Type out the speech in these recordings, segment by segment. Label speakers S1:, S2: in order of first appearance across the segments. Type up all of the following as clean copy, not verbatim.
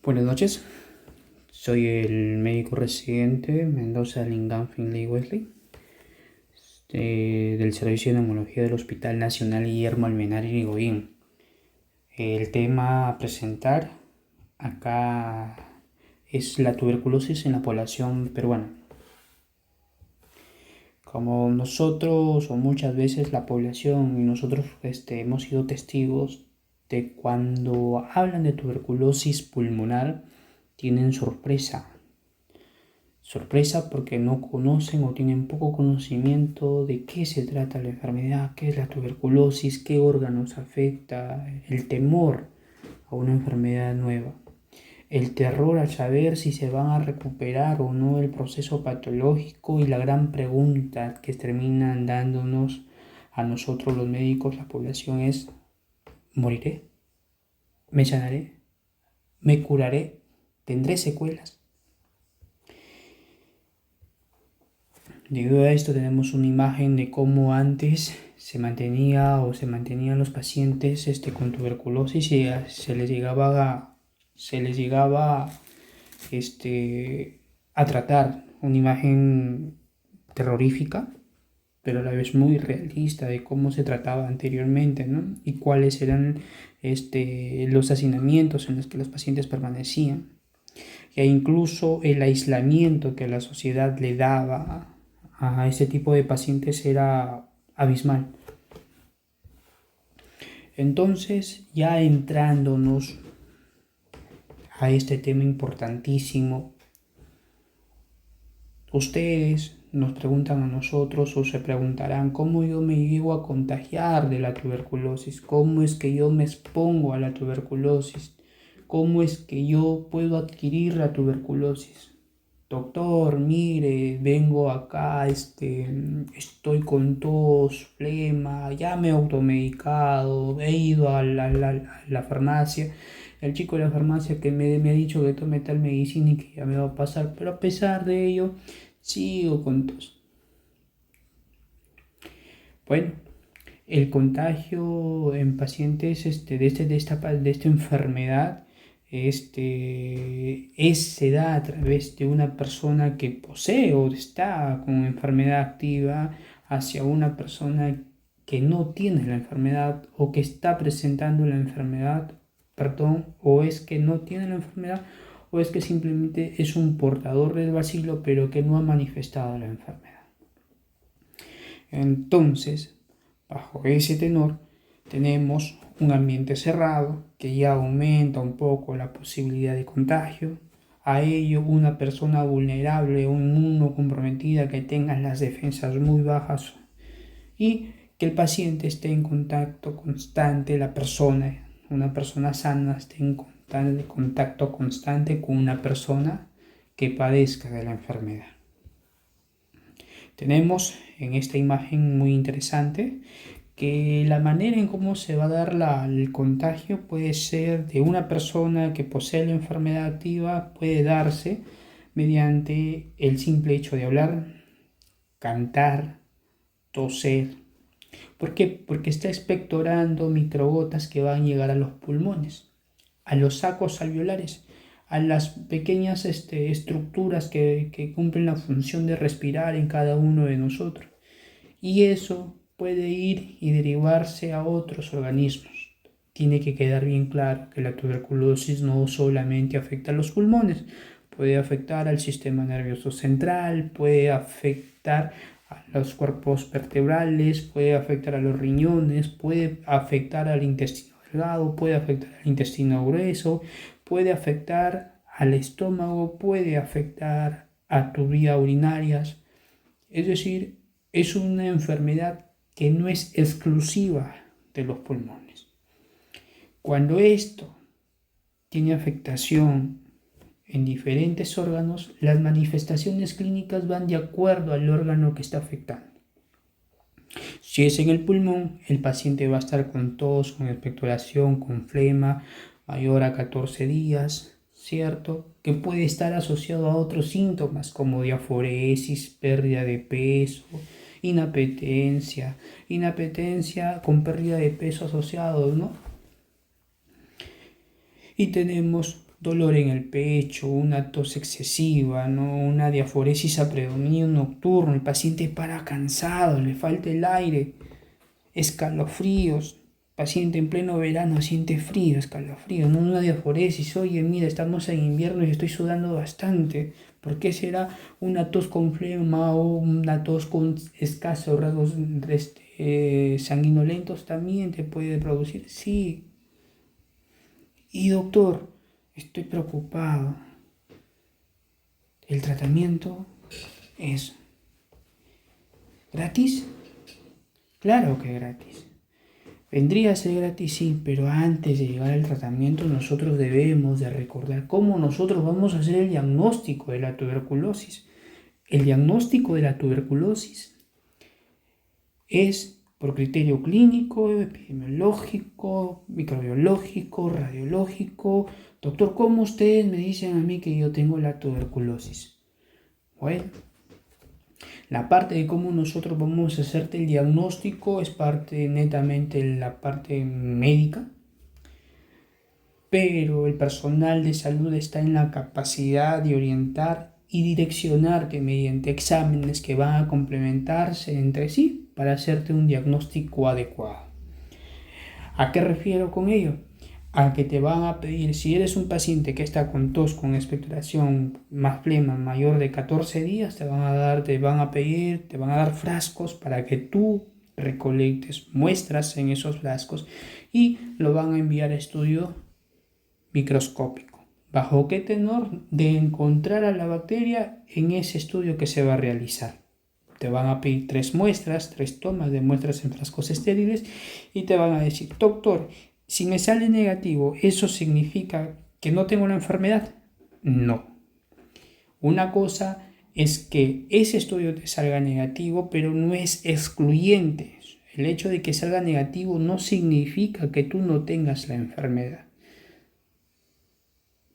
S1: Buenas noches, soy el médico residente Mendoza Lingam Finley Wesley del Servicio de Neumología del Hospital Nacional Guillermo Almenara Irigoyen. El tema a presentar acá es la tuberculosis en la población peruana. Como nosotros o muchas veces la población y nosotros hemos sido testigos de cuando hablan de tuberculosis pulmonar, tienen sorpresa. Sorpresa porque no conocen o tienen poco conocimiento de qué se trata la enfermedad, qué es la tuberculosis, qué órganos afecta, el temor a una enfermedad nueva, el terror al saber si se van a recuperar o no el proceso patológico y la gran pregunta que terminan dándonos a nosotros los médicos, la población es: ¿moriré? ¿Me sanaré? ¿Me curaré? ¿Tendré secuelas? Debido a esto tenemos una imagen de cómo antes se mantenían los pacientes con tuberculosis y se les llegaba a tratar. Una imagen terrorífica, pero a la vez muy realista de cómo se trataba anteriormente, ¿no? Y cuáles eran los hacinamientos en los que los pacientes permanecían. E incluso el aislamiento que la sociedad le daba a ese tipo de pacientes era abismal. Entonces, ya entrándonos a este tema importantísimo, ustedes nos preguntan a nosotros o se preguntarán: ¿cómo yo me llego a contagiar de la tuberculosis? ¿Cómo es que yo me expongo a la tuberculosis? ¿Cómo es que yo puedo adquirir la tuberculosis? Doctor, mire, vengo acá, estoy con tos, flema, ya me he automedicado, he ido a la farmacia. El chico de la farmacia que me ha dicho que tome tal medicina y que ya me va a pasar, pero a pesar de ello, sigo con tos. Bueno, el contagio en pacientes de esta enfermedad se da a través de una persona que posee o está con enfermedad activa hacia una persona que no tiene la enfermedad o que está presentando la enfermedad, perdón, o es que no tiene la enfermedad o es que simplemente es un portador del bacilo pero que no ha manifestado la enfermedad. Entonces, bajo ese tenor, tenemos un ambiente cerrado que ya aumenta un poco la posibilidad de contagio. A ello, una persona vulnerable o inmunocomprometida que tenga las defensas muy bajas y que el paciente esté en contacto constante, una persona sana esté en contacto constante con una persona que padezca de la enfermedad. Tenemos en esta imagen muy interesante que la manera en cómo se va a dar el contagio puede ser de una persona que posee la enfermedad activa, puede darse mediante el simple hecho de hablar, cantar, toser. ¿Por qué? Porque está expectorando microgotas que van a llegar a los pulmones, a los sacos alveolares, a las pequeñas estructuras que cumplen la función de respirar en cada uno de nosotros. Y eso puede ir y derivarse a otros organismos. Tiene que quedar bien claro que la tuberculosis no solamente afecta a los pulmones, puede afectar al sistema nervioso central, puede afectar a los cuerpos vertebrales, puede afectar a los riñones, puede afectar al intestino delgado, puede afectar al intestino grueso, puede afectar al estómago, puede afectar a tus vías urinarias. Es decir, es una enfermedad que no es exclusiva de los pulmones. Cuando esto tiene afectación en diferentes órganos, las manifestaciones clínicas van de acuerdo al órgano que está afectando. Si es en el pulmón, el paciente va a estar con tos, con expectoración, con flema mayor a 14 días, ¿cierto? Que puede estar asociado a otros síntomas como diaforesis, pérdida de peso, inapetencia con pérdida de peso asociado, ¿no? Y tenemos dolor en el pecho, una tos excesiva, ¿no? Una diaforesis a predominio nocturno, el paciente para cansado, le falta el aire, escalofríos, paciente en pleno verano siente frío, escalofrío, no una diaforesis, oye, mira, estamos en invierno y estoy sudando bastante, ¿por qué será una tos con flema o una tos con escasos rasgos sanguinolentos también te puede producir? Sí. Y doctor, estoy preocupado. ¿El tratamiento es gratis? Claro que es gratis. Vendría a ser gratis, sí, pero antes de llegar al tratamiento nosotros debemos de recordar cómo nosotros vamos a hacer el diagnóstico de la tuberculosis. El diagnóstico de la tuberculosis es por criterio clínico, epidemiológico, microbiológico, radiológico. Doctor, ¿cómo ustedes me dicen a mí que yo tengo la tuberculosis? Bueno, la parte de cómo nosotros vamos a hacerte el diagnóstico es parte netamente de la parte médica, pero el personal de salud está en la capacidad de orientar y direccionarte mediante exámenes que van a complementarse entre sí para hacerte un diagnóstico adecuado. ¿A qué refiero con ello? A que te van a pedir, si eres un paciente que está con tos, con expectoración, más flema mayor de 14 días, te van a dar frascos para que tú recolectes muestras en esos frascos y lo van a enviar a estudio microscópico. ¿Bajo qué tenor? De encontrar a la bacteria en ese estudio que se va a realizar. Te van a pedir 3 muestras, 3 tomas de muestras en frascos estériles y te van a decir, doctor, si me sale negativo, ¿eso significa que no tengo la enfermedad? No. Una cosa es que ese estudio te salga negativo, pero no es excluyente. El hecho de que salga negativo no significa que tú no tengas la enfermedad.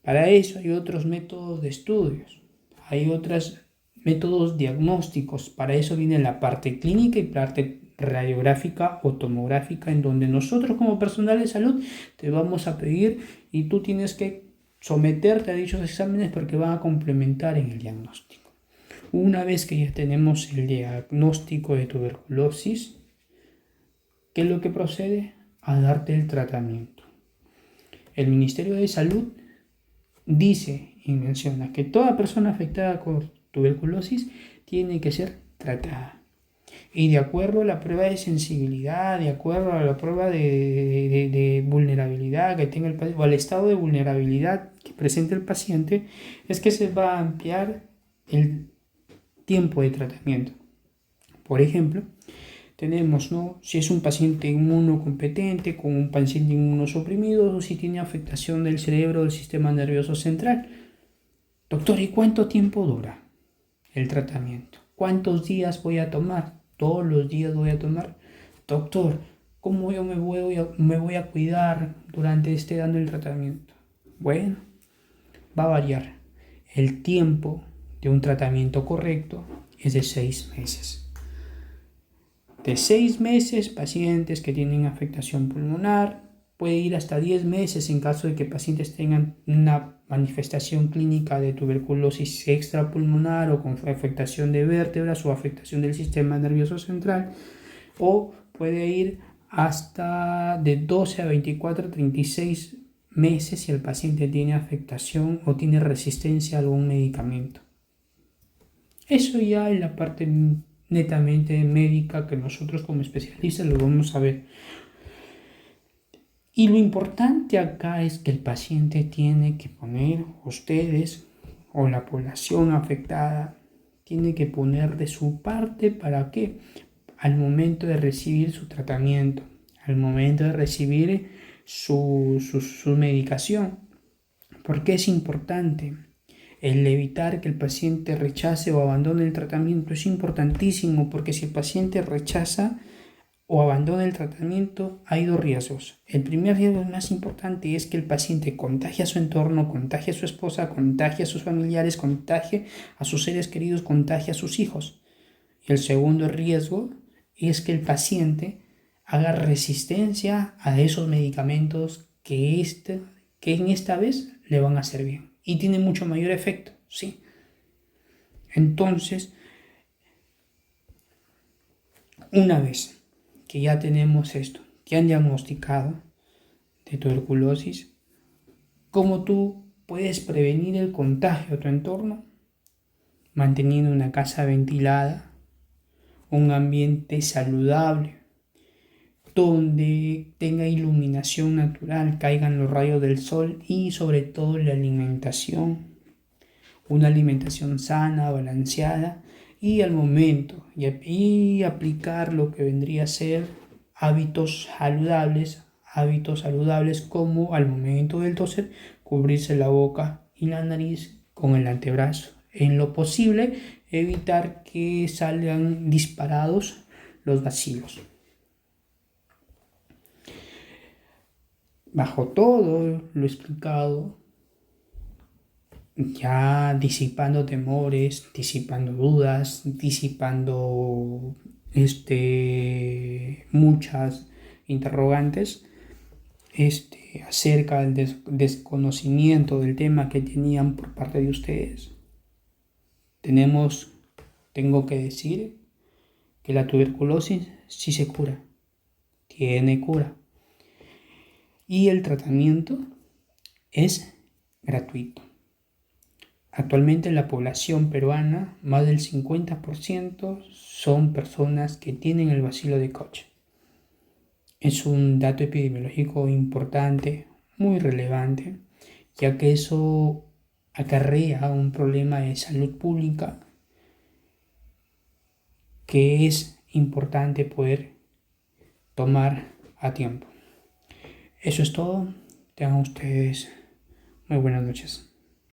S1: Para eso hay otros métodos de estudios, hay otros métodos diagnósticos. Para eso viene la parte clínica y parte radiográfica o tomográfica, en donde nosotros como personal de salud te vamos a pedir y tú tienes que someterte a dichos exámenes porque van a complementar en el diagnóstico. Una vez que ya tenemos el diagnóstico de tuberculosis, ¿qué es lo que procede? A darte el tratamiento. El Ministerio de Salud dice y menciona que toda persona afectada con tuberculosis tiene que ser tratada. Y de acuerdo a la prueba de sensibilidad, de acuerdo a la prueba de vulnerabilidad que tenga el paciente, o al estado de vulnerabilidad que presente el paciente, es que se va a ampliar el tiempo de tratamiento. Por ejemplo, tenemos, ¿no? Si es un paciente inmunocompetente, con un paciente inmunosuprimido, o si tiene afectación del cerebro o del sistema nervioso central. Doctor, ¿y cuánto tiempo dura el tratamiento? ¿Cuántos días voy a tomar? ¿Todos los días voy a tomar? Doctor, ¿cómo yo me voy a cuidar durante dando el tratamiento? Bueno, va a variar. El tiempo de un tratamiento correcto es de 6 meses. De 6 meses, pacientes que tienen afectación pulmonar, puede ir hasta 10 meses en caso de que pacientes tengan una manifestación clínica de tuberculosis extrapulmonar o con afectación de vértebras o afectación del sistema nervioso central, o puede ir hasta de 12 a 24 a 36 meses si el paciente tiene afectación o tiene resistencia a algún medicamento. Eso ya es la parte netamente médica que nosotros como especialistas lo vamos a ver. Y lo importante acá es que el paciente tiene que poner, ustedes o la población afectada, tiene que poner de su parte. ¿Para qué? Al momento de recibir su tratamiento, al momento de recibir su medicación. ¿Por qué es importante? El evitar que el paciente rechace o abandone el tratamiento es importantísimo, porque si el paciente rechaza o abandona el tratamiento, hay 2 riesgos. El primer riesgo más importante es que el paciente contagie a su entorno, contagie a su esposa, contagie a sus familiares, contagie a sus seres queridos, contagie a sus hijos. Y el segundo riesgo es que el paciente haga resistencia a esos medicamentos que en esta vez le van a hacer bien. Y tiene mucho mayor efecto, sí. Entonces, una vez que ya tenemos esto, que han diagnosticado de tuberculosis, ¿cómo tú puedes prevenir el contagio a tu entorno? Manteniendo una casa ventilada, un ambiente saludable, donde tenga iluminación natural, caigan los rayos del sol y sobre todo la alimentación, una alimentación sana, balanceada y al momento y aplicar lo que vendría a ser hábitos saludables como al momento del toser cubrirse la boca y la nariz con el antebrazo. En lo posible evitar que salgan disparados los bacilos. Bajo todo lo explicado, ya disipando temores, disipando dudas, disipando muchas interrogantes acerca del desconocimiento del tema que tenían por parte de ustedes. Tengo que decir que la tuberculosis sí se cura, tiene cura y el tratamiento es gratuito. Actualmente en la población peruana, más del 50% son personas que tienen el bacilo de Koch. Es un dato epidemiológico importante, muy relevante, ya que eso acarrea un problema de salud pública que es importante poder tomar a tiempo. Eso es todo. Tengan ustedes muy buenas noches.